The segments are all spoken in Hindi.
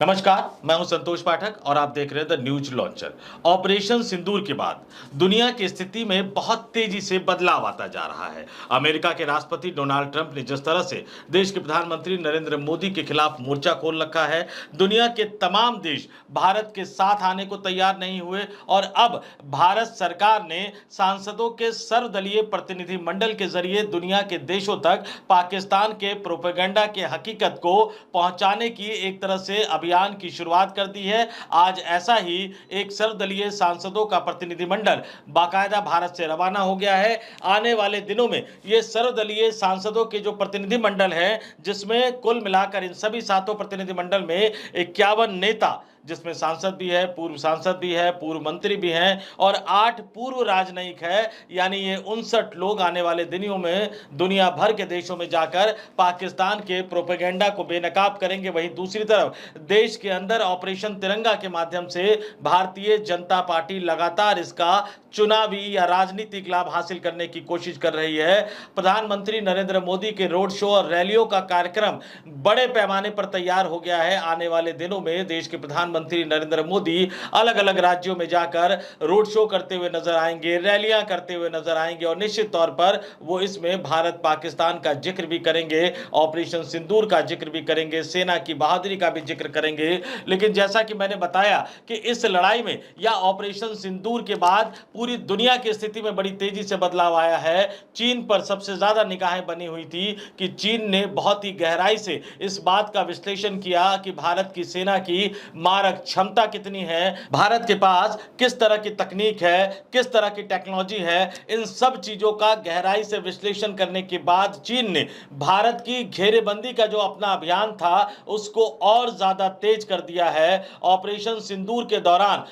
नमस्कार, मैं हूं संतोष पाठक और आप देख रहे हैं द न्यूज लॉन्चर। ऑपरेशन सिंदूर के बाद दुनिया की स्थिति में बहुत तेजी से बदलाव आता जा रहा है। अमेरिका के राष्ट्रपति डोनाल्ड ट्रंप ने जिस तरह से देश के प्रधानमंत्री नरेंद्र मोदी के खिलाफ मोर्चा खोल रखा है, दुनिया के तमाम देश भारत के साथ आने को तैयार नहीं हुए और अब भारत सरकार ने सांसदों के सर्वदलीय प्रतिनिधि मंडल के जरिए दुनिया के देशों तक पाकिस्तान के प्रोपेगेंडा के हकीकत को पहुंचाने की एक तरह से अभियान की शुरुआत कर दी है। आज ऐसा ही एक सर्वदलीय सांसदों का प्रतिनिधिमंडल बाकायदा भारत से रवाना हो गया है। आने वाले दिनों में ये सर्वदलीय सांसदों के जो प्रतिनिधिमंडल है, जिसमें कुल मिलाकर इन सभी सातों प्रतिनिधिमंडल में 51 नेता, जिसमें सांसद भी है, पूर्व सांसद भी है, पूर्व मंत्री भी हैं और 8 पूर्व राजनयिक है, यानी ये 59 लोग आने वाले दिनों में दुनिया भर के देशों में जाकर पाकिस्तान के प्रोपेगेंडा को बेनकाब करेंगे। वहीं दूसरी तरफ देश के अंदर ऑपरेशन तिरंगा के माध्यम से भारतीय जनता पार्टी लगातार इसका चुनावी या राजनीतिक लाभ हासिल करने की कोशिश कर रही है। प्रधानमंत्री नरेंद्र मोदी के रोड शो और रैलियों का कार्यक्रम बड़े पैमाने पर तैयार हो गया है। आने वाले दिनों में देश के प्रधानमंत्री नरेंद्र मोदी अलग अलग राज्यों में जाकर रोड शो करते हुए नजर आएंगे, रैलियां करते हुए नजर आएंगे और निश्चित तौर पर वो इसमें भारत पाकिस्तान का जिक्र भी करेंगे, ऑपरेशन सिंदूर का जिक्र भी करेंगे, सेना की बहादुरी का भी जिक्र करेंगे। लेकिन जैसा कि मैंने बताया कि इस लड़ाई में या ऑपरेशन सिंदूर के बाद पूरी दुनिया की स्थिति में बड़ी तेजी से बदलाव आया है। चीन पर सबसे ज्यादा निगाहें बनी हुई थी कि चीन ने बहुत ही गहराई से इस बात का विश्लेषण किया कि भारत की सेना की मारक क्षमता कितनी है, भारत के पास किस तरह की तकनीक है, किस तरह की टेक्नोलॉजी है। इन सब चीजों का गहराई से विश्लेषण करने के बाद चीन ने भारत की घेरेबंदी का जो अपना अभियान था उसको और ज्यादा तेज कर दिया है। ऑपरेशन सिंदूर के दौरान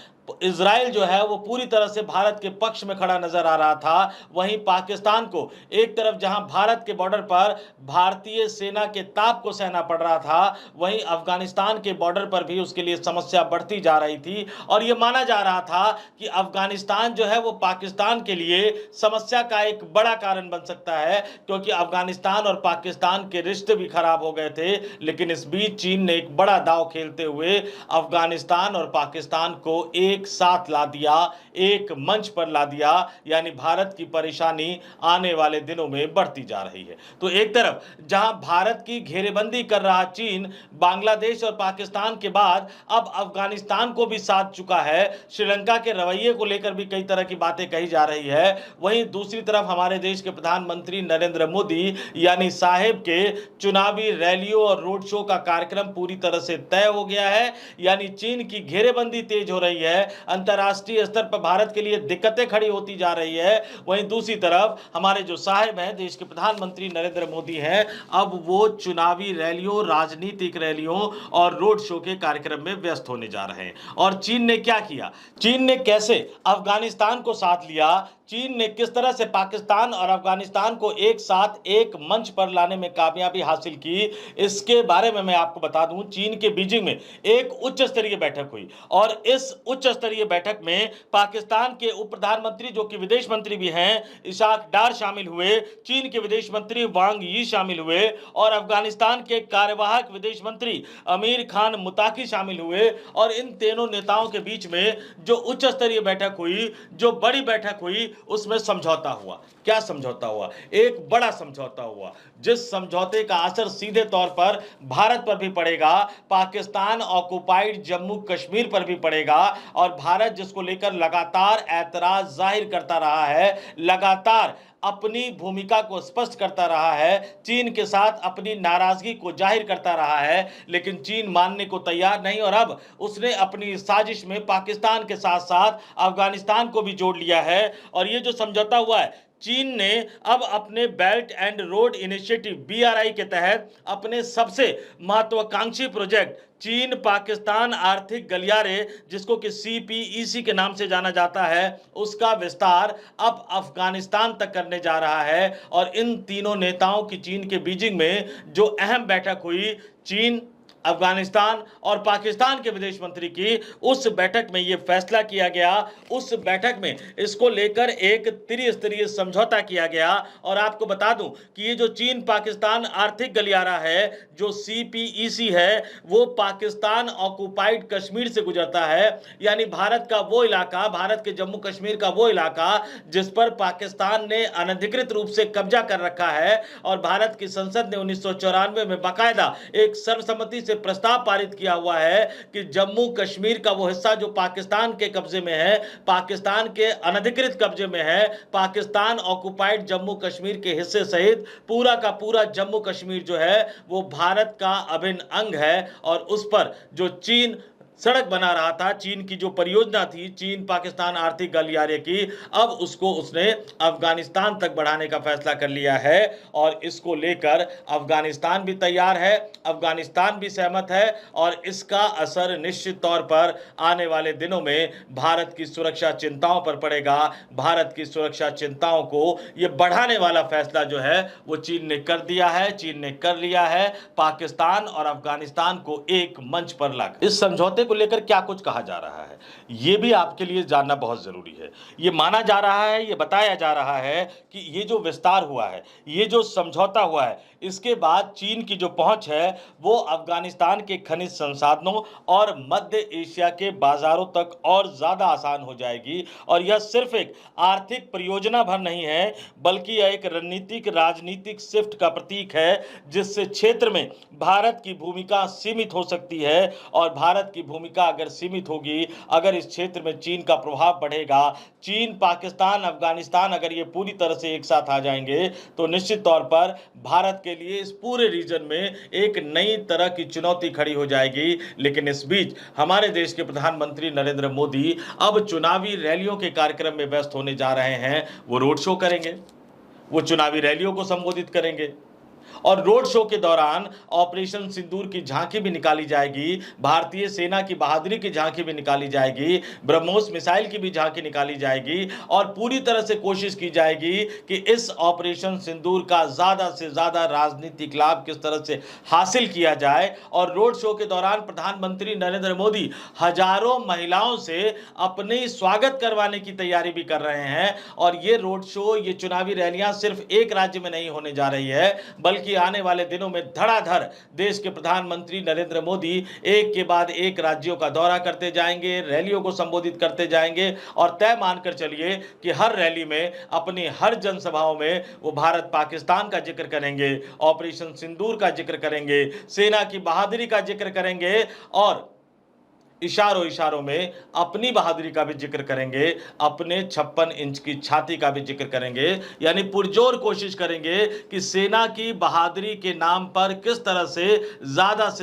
इजराइल जो है वो पूरी तरह से भारत के पक्ष में खड़ा नजर आ रहा था। वहीं पाकिस्तान को एक तरफ जहां भारत के बॉर्डर पर भारतीय सेना के ताप को सहना पड़ रहा था, वहीं अफगानिस्तान के बॉर्डर पर भी उसके लिए समस्या बढ़ती जा रही थी और यह माना जा रहा था कि अफगानिस्तान जो है वो पाकिस्तान के लिए समस्या का एक बड़ा कारण बन सकता है, क्योंकि अफगानिस्तान और पाकिस्तान के रिश्ते भी खराब हो गए थे। लेकिन इस बीच चीन ने एक बड़ा दांव खेलते हुए अफगानिस्तान और पाकिस्तान को एक साथ ला दिया, एक मंच पर ला दिया, यानी भारत की परेशानी आने वाले दिनों में बढ़ती जा रही है। तो एक तरफ जहां भारत की घेरेबंदी कर रहा चीन बांग्लादेश और पाकिस्तान के बाद अब अफगानिस्तान को भी साथ चुका है, श्रीलंका के रवैये को लेकर भी कई तरह की बातें कही जा रही है। वहीं दूसरी तरफ हमारे देश के प्रधानमंत्री नरेंद्र मोदी यानी साहेब के चुनावी रैलियों और रोड शो का कार्यक्रम पूरी तरह से तय हो गया है, यानी चीन की घेरेबंदी तेज हो रही है, अंतर्राष्ट्रीय स्तर पर भारत के लिए दिक्कतें खड़ी होती जा रही है। वहीं दूसरी तरफ हमारे जो साहिब हैं, देश के प्रधानमंत्री नरेंद्र मोदी हैं, अब वो चुनावी रैलियों, राजनीतिक रैलियों और रोड शो के कार्यक्रम में व्यस्त होने जा रहे हैं। और चीन ने क्या किया, चीन ने कैसे अफगानिस्तान को साथ लिया, चीन ने किस तरह से पाकिस्तान और अफगानिस्तान को एक साथ एक मंच पर लाने में कामयाबी हासिल की, इसके बारे में मैं आपको बता दूं। चीन के बीजिंग में एक उच्च स्तरीय बैठक हुई और इस उच्च स्तरीय बैठक में पाकिस्तान के उप प्रधानमंत्री जो कि विदेश मंत्री भी हैं, इशाक डार शामिल हुए, चीन के विदेश मंत्री वांग यी शामिल हुए और अफगानिस्तान के कार्यवाहक विदेश मंत्री अमीर खान मुताकी शामिल हुए। और इन तीनों नेताओं के बीच में जो उच्च स्तरीय बैठक हुई, जो बड़ी बैठक हुई, उसमें समझौता हुआ। क्या समझौता हुआ? एक बड़ा समझौता हुआ, जिस समझौते का असर सीधे तौर पर भारत पर भी पड़ेगा, पाकिस्तान ऑक्युपाइड जम्मू कश्मीर पर भी पड़ेगा। और भारत जिसको लेकर लगातार ऐतराज जाहिर करता रहा है, लगातार अपनी भूमिका को स्पष्ट करता रहा है, चीन के साथ अपनी नाराजगी को जाहिर करता रहा है, लेकिन चीन मानने को तैयार नहीं और अब उसने अपनी साजिश में पाकिस्तान के साथ साथ अफगानिस्तान को भी जोड़ लिया है। और ये जो समझौता हुआ है, चीन ने अब अपने belt and road initiative BRI के तहत अपने सबसे महत्वाकांक्षी प्रोजेक्ट चीन पाकिस्तान आर्थिक गलियारे, जिसको कि CPEC के नाम से जाना जाता है, उसका विस्तार अब अफगानिस्तान तक करने जा रहा है। और इन तीनों नेताओं की चीन के बीजिंग में जो अहम बैठक हुई, चीन, अफगानिस्तान और पाकिस्तान के विदेश मंत्री की उस बैठक में यह फैसला किया गया। उस बैठक में इसको लेकर एक त्रिस्तरीय समझौता किया गया। और आपको बता दूं कि ये जो चीन पाकिस्तान आर्थिक गलियारा है, जो CPEC है, वो पाकिस्तान ऑक्युपाइड कश्मीर से गुजरता है। यानी भारत का वो इलाका, भारत के जम्मू कश्मीर का वो इलाका जिस पर पाकिस्तान ने अनधिकृत रूप से कब्जा कर रखा है। और भारत की संसद ने 1994 में बाकायदा एक सर्वसम्मति से प्रस्ताव पारित किया हुआ है कि जम्मू कश्मीर का वो हिस्सा जो पाकिस्तान के कब्जे में है, पाकिस्तान के अनधिकृत कब्जे में है, पाकिस्तान ऑक्युपाइड जम्मू कश्मीर के हिस्से सहित पूरा का पूरा जम्मू कश्मीर जो है वो भारत का अभिन्न अंग है। और उस पर जो चीन सड़क बना रहा था, चीन की जो परियोजना थी चीन पाकिस्तान आर्थिक गलियारे की, अब उसको उसने अफगानिस्तान तक बढ़ाने का फैसला कर लिया है। और इसको लेकर अफगानिस्तान भी तैयार है, अफगानिस्तान भी सहमत है। और इसका असर निश्चित तौर पर आने वाले दिनों में भारत की सुरक्षा चिंताओं पर पड़ेगा। भारत की सुरक्षा चिंताओं को यह बढ़ाने वाला फैसला जो है वो चीन ने कर दिया है, चीन ने कर लिया है। पाकिस्तान और अफगानिस्तान को एक मंच पर लाकर इस समझौते को लेकर क्या कुछ कहा जा रहा है, यह भी आपके लिए जानना बहुत जरूरी है। यह माना जा रहा है, यह बताया जा रहा है कि ये जो विस्तार हुआ है, ये जो समझौता हुआ है, इसके बाद चीन की जो पहुंच है वो अफगानिस्तान के खनिज संसाधनों और मध्य एशिया के बाजारों तक और ज्यादा आसान हो जाएगी। और यह सिर्फ एक आर्थिक परियोजना भर नहीं है, बल्कि यह एक रणनीतिक राजनीतिक शिफ्ट का प्रतीक है, जिससे क्षेत्र में भारत की भूमिका सीमित हो सकती है। और भारत की भूमिका अगर सीमित होगी, अगर इस क्षेत्र में चीन का प्रभाव बढ़ेगा, चीन, पाकिस्तान, अफगानिस्तान अगर ये पूरी तरह से एक साथ आ जाएंगे, तो निश्चित तौर पर भारत के लिए इस पूरे रीजन में एक नई तरह की चुनौती खड़ी हो जाएगी। लेकिन इस बीच हमारे देश के प्रधानमंत्री नरेंद्र मोदी अब चुनावी रैलियों के कार्यक्रम में व्यस्त होने जा रहे हैं। वो रोड शो करेंगे, वो चुनावी रैलियों को संबोधित करेंगे। और रोड शो के दौरान ऑपरेशन सिंदूर की झांकी भी निकाली जाएगी, भारतीय सेना की बहादुरी की झांकी भी निकाली जाएगी, ब्रह्मोस मिसाइल की भी झांकी निकाली जाएगी। और पूरी तरह से कोशिश की जाएगी कि इस ऑपरेशन सिंदूर का ज्यादा से ज्यादा राजनीतिक लाभ किस तरह से हासिल किया जाए। और रोड शो के दौरान प्रधानमंत्री नरेंद्र मोदी हजारों महिलाओं से अपने स्वागत करवाने की तैयारी भी कर रहे हैं। और ये रोड शो, ये चुनावी रैलियां सिर्फ एक राज्य में नहीं होने जा रही है, बल्कि आने वाले दिनों में धड़ाधड़ देश के प्रधानमंत्री नरेंद्र मोदी एक के बाद एक राज्यों का दौरा करते जाएंगे, रैलियों को संबोधित करते जाएंगे। और तय मानकर चलिए कि हर रैली में, अपनी हर जनसभाओं में वो भारत पाकिस्तान का जिक्र करेंगे, ऑपरेशन सिंदूर का जिक्र करेंगे, सेना की बहादुरी का जिक्र करेंगे और इशारों इशारों में अपनी बहादुरी का भी जिक्र करेंगे, अपने 56 इंच की छाती का भी जिक्र करेंगे। यानी पुरजोर कोशिश करेंगे कि सेना की बहादुरी के नाम पर किस तरह से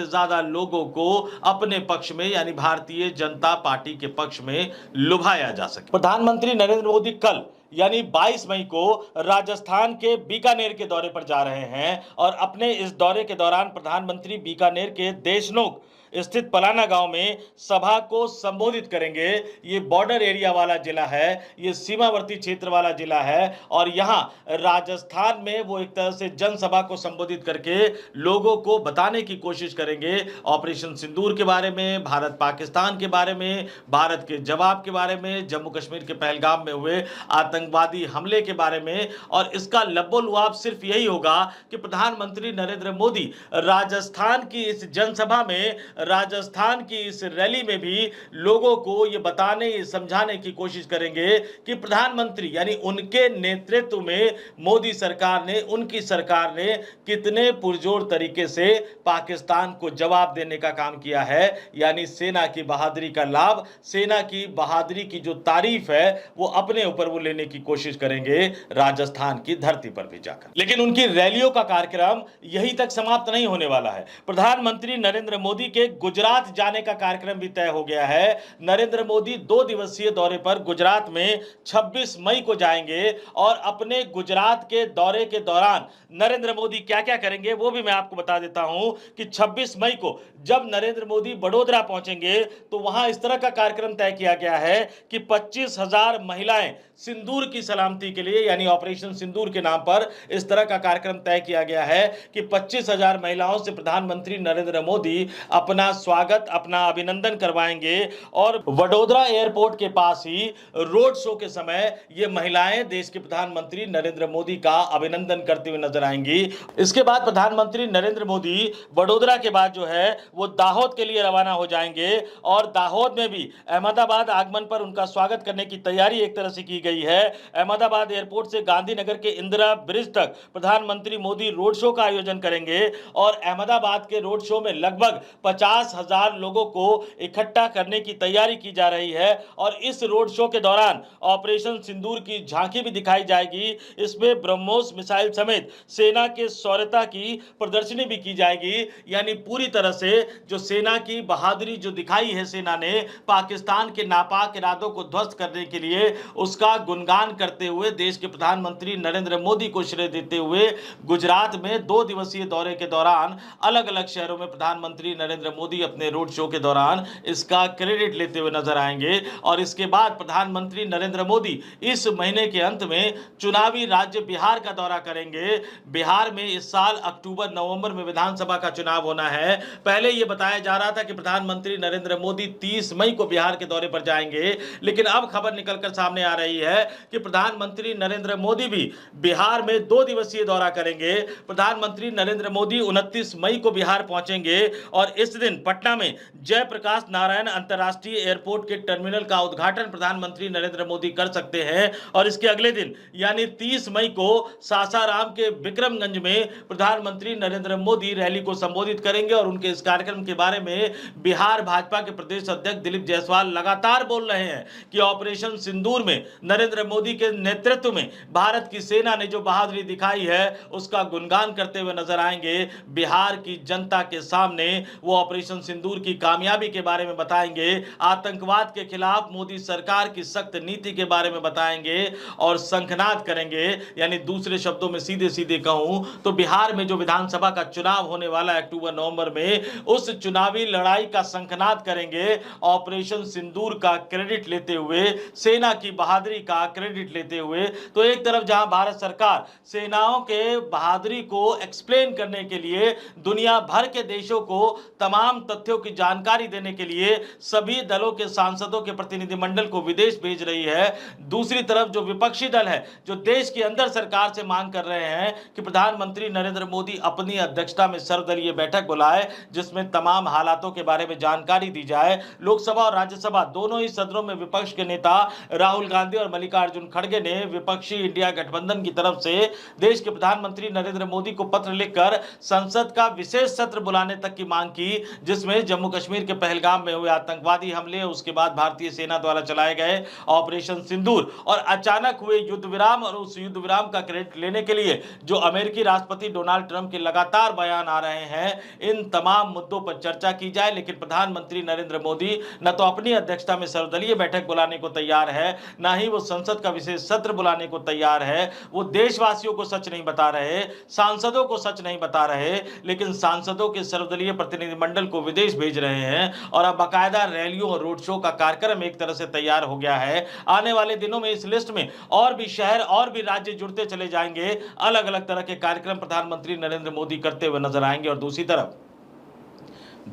ज्यादा लोगों को अपने पक्ष में, यानी भारतीय जनता पार्टी के पक्ष में लुभाया जा सके। प्रधानमंत्री नरेंद्र मोदी कल यानी 22 मई को राजस्थान के बीकानेर के दौरे पर जा रहे हैं। और अपने इस दौरे के दौरान प्रधानमंत्री बीकानेर के देशनोक स्थित पलाना गांव में सभा को संबोधित करेंगे। ये बॉर्डर एरिया वाला जिला है, ये सीमावर्ती क्षेत्र वाला जिला है। और यहां राजस्थान में वो एक तरह से जनसभा को संबोधित करके लोगों को बताने की कोशिश करेंगे ऑपरेशन सिंदूर के बारे में, भारत पाकिस्तान के बारे में, भारत के जवाब के बारे में, जम्मू कश्मीर के पहलगाम में हुए आतंकवादी हमले के बारे में। और इसका लब्बो-लुआब सिर्फ यही होगा कि प्रधानमंत्री नरेंद्र मोदी राजस्थान की इस जनसभा में, राजस्थान की इस रैली में भी लोगों को ये बताने, ये समझाने की कोशिश करेंगे कि प्रधानमंत्री यानी उनके नेतृत्व में मोदी सरकार ने, उनकी सरकार ने कितने पुरजोर तरीके से पाकिस्तान को जवाब देने का काम किया है। यानी सेना की बहादुरी का लाभ, सेना की बहादुरी की जो तारीफ है वो अपने ऊपर वो लेने की कोशिश करेंगे राजस्थान की धरती पर भी जाकर। लेकिन उनकी रैलियों का कार्यक्रम यहीं तक समाप्त नहीं होने वाला है। प्रधानमंत्री नरेंद्र मोदी के के गुजरात जाने का कार्यक्रम भी तय हो गया है। नरेंद्र मोदी 2 दिवसीय दौरे पर गुजरात में 26 मई को जाएंगे और अपने गुजरात के दौरे के दौरान नरेंद्र मोदी क्या-क्या करेंगे वो भी मैं आपको बता देता हूं कि 26 मई को जब नरेंद्र मोदी बड़ोदरा पहुंचेंगे तो वहां इस तरह का कार्यक्रम तय किया गया है कि 25,000 महिलाएं सिंदूर की सलामती के लिए यानी ऑपरेशन सिंदूर के नाम पर इस तरह का कार्यक्रम तय किया गया है कि 25,000 महिलाओं से प्रधानमंत्री नरेंद्र मोदी अपना स्वागत, अपना अभिनंदन करवाएंगे और वडोदरा एयरपोर्ट के पास ही रोड शो के समय ये महिलाएं देश के प्रधानमंत्री नरेंद्र मोदी का अभिनंदन करते हुए नजर आएंगी। इसके बाद प्रधानमंत्री नरेंद्र मोदी वडोदरा के बाद जो है वो दाहोद के लिए रवाना हो जाएंगे और दाहोद में भी अहमदाबाद आगमन पर उनका स्वागत करने की तैयारी एक तरह से की गई है। अहमदाबाद एयरपोर्ट से गांधीनगर के इंदिरा ब्रिज तक प्रधानमंत्री मोदी रोड शो का आयोजन करेंगे और अहमदाबाद के रोड शो में लगभग 50,000 लोगों को इकट्ठा करने की तैयारी की जा रही है और इस रोड शो के दौरान ऑपरेशन सिंदूर की झांकी भी दिखाई जाएगी। इसमें ब्रह्मोस मिसाइल समेत सेना के शौर्यता की प्रदर्शनी भी की जाएगी। यानी पूरी तरह से जो सेना की बहादुरी जो दिखाई है सेना ने पाकिस्तान के नापाक इरादों को ध्वस्त करने के लिए, उसका गुणगान करते हुए देश के प्रधानमंत्री नरेंद्र मोदी को श्रेय देते हुए गुजरात में 2 दिवसीय दौरे के दौरान अलग अलग शहरों में प्रधानमंत्री नरेंद्र मोदी अपने रोड शो के दौरान इसका क्रेडिट लेते हुए नजर आएंगे। और इसके बाद प्रधानमंत्री नरेंद्र मोदी इस महीने के अंत में चुनावी राज्य बिहार का दौरा करेंगे। बिहार में इस साल अक्टूबर नवंबर में विधानसभा का चुनाव होना है। पहले यह बताया जा रहा था कि प्रधानमंत्री नरेंद्र मोदी 30 मई को बिहार के दौरे पर जाएंगे, लेकिन अब खबर निकलकर सामने आ रही है कि प्रधानमंत्री नरेंद्र मोदी भी बिहार में 2 दिवसीय दौरा करेंगे। प्रधानमंत्री नरेंद्र मोदी 29 मई को बिहार पहुंचेंगे और इस दिन पटना में जयप्रकाश नारायण अंतर्राष्ट्रीय एयरपोर्ट के टर्मिनल का उद्घाटन प्रधानमंत्री नरेंद्र मोदी कर सकते हैं और इसके अगले दिन यानी 30 मई को सासाराम के विक्रमगंज में प्रधानमंत्री नरेंद्र मोदी रैली को संबोधित करेंगे और उनके इस कार्यक्रम के बारे में बिहार भाजपा के प्रदेश अध्यक्ष दिलीप जायसवाल लगातार बोल रहे हैं कि ऑपरेशन सिंदूर में नरेंद्र मोदी के नेतृत्व में भारत की सेना ने जो बहादुरी दिखाई है उसका गुणगान करते हुए नजर आएंगे। बिहार की जनता के सामने वो ऑपरेशन सिंदूर की कामयाबी के बारे में बताएंगे, आतंकवाद के खिलाफ मोदी सरकार की सख्त नीति के बारे में बताएंगे और शंखनाद करेंगे। यानी दूसरे शब्दों में सीधे सीधे कहूं तो बिहार में जो विधानसभा का चुनाव होने वाला है अक्टूबर नवंबर में, उस चुनावी लड़ाई का शंखनाद करेंगे ऑपरेशन सिंदूर का क्रेडिट लेते हुए, सेना की बहादुरी का क्रेडिट लेते हुए। तो एक तरफ जहां भारत सरकार सेनाओं के बहादुरी को एक्सप्लेन करने के लिए दुनिया भर के देशों को तमाम तथ्यों की जानकारी देने के लिए सभी दलों के सांसदों के प्रतिनिधिमंडल को विदेश भेज रही है, दूसरी तरफ जो विपक्षी दल है जो देश के अंदर सरकार से मांग कर रहे हैं कि प्रधानमंत्री नरेंद्र मोदी अपनी अध्यक्षता में सर्वदलीय बैठक बुलाए जिसमें तमाम हालातों के बारे में जानकारी दी जाए। लोकसभा और राज्यसभा दोनों ही सदनों में विपक्ष के नेता राहुल गांधी और मल्लिकार्जुन खड़गे ने विपक्षी इंडिया गठबंधन की तरफ से देश के प्रधानमंत्री नरेंद्र मोदी को पत्र लिखकर संसद का विशेष सत्र बुलाने तक की मांग की, जिसमें जम्मू कश्मीर के पहलगाम में हुए आतंकवादी हमले, उसके बाद भारतीय सेना द्वारा चलाए गए ऑपरेशन सिंदूर और अचानक हुए युद्ध विराम और उस युद्ध विराम का क्रेडिट लेने के लिए जो अमेरिकी राष्ट्रपति डोनाल्ड ट्रंप के लगातार बयान आ रहे हैं, इन तमाम मुद्दों पर चर्चा की जाए। लेकिन प्रधानमंत्री नरेंद्र मोदी न तो अपनी अध्यक्षता में सर्वदलीय बैठक बुलाने को तैयार है, ना ही वो संसद का विशेष सत्र बुलाने को तैयार है। वो देशवासियों को सच नहीं बता रहे, सांसदों को सच नहीं बता रहे, लेकिन सांसदों के सर्वदलीय प्रतिनिधिमंडल को विदेश भेज रहे हैं और अब बाकायदा रैलियों और रोड शो का कार्यक्रम एक तरह से तैयार हो गया है। आने वाले दिनों में इस लिस्ट में और भी शहर और भी राज्य जुड़ते चले जाएंगे, अलग अलग तरह के कार्यक्रम प्रधानमंत्री नरेंद्र मोदी करते हुए नजर आएंगे। और दूसरी तरफ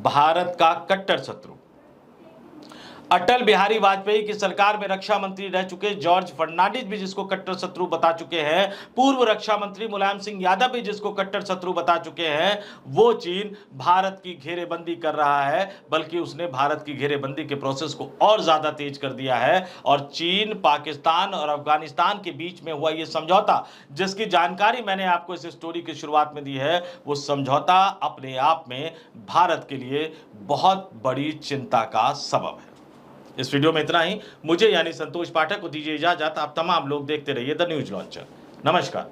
भारत का कट्टर शत्रु अटल बिहारी वाजपेयी की सरकार में रक्षा मंत्री रह चुके जॉर्ज फर्नांडिस भी जिसको कट्टर शत्रु बता चुके हैं, पूर्व रक्षा मंत्री मुलायम सिंह यादव भी जिसको कट्टर शत्रु बता चुके हैं, वो चीन भारत की घेरेबंदी कर रहा है, बल्कि उसने भारत की घेरेबंदी के प्रोसेस को और ज्यादा तेज कर दिया है। और चीन, पाकिस्तान और अफगानिस्तान के बीच में हुआ ये समझौता, जिसकी जानकारी मैंने आपको इस स्टोरी की शुरुआत में दी है, वो समझौता अपने आप में भारत के लिए बहुत बड़ी चिंता का सबब है। इस वीडियो में इतना ही। मुझे यानी संतोष पाठक को दीजिए इजाजत। आप तमाम लोग देखते रहिए द न्यूज लॉन्चर। नमस्कार।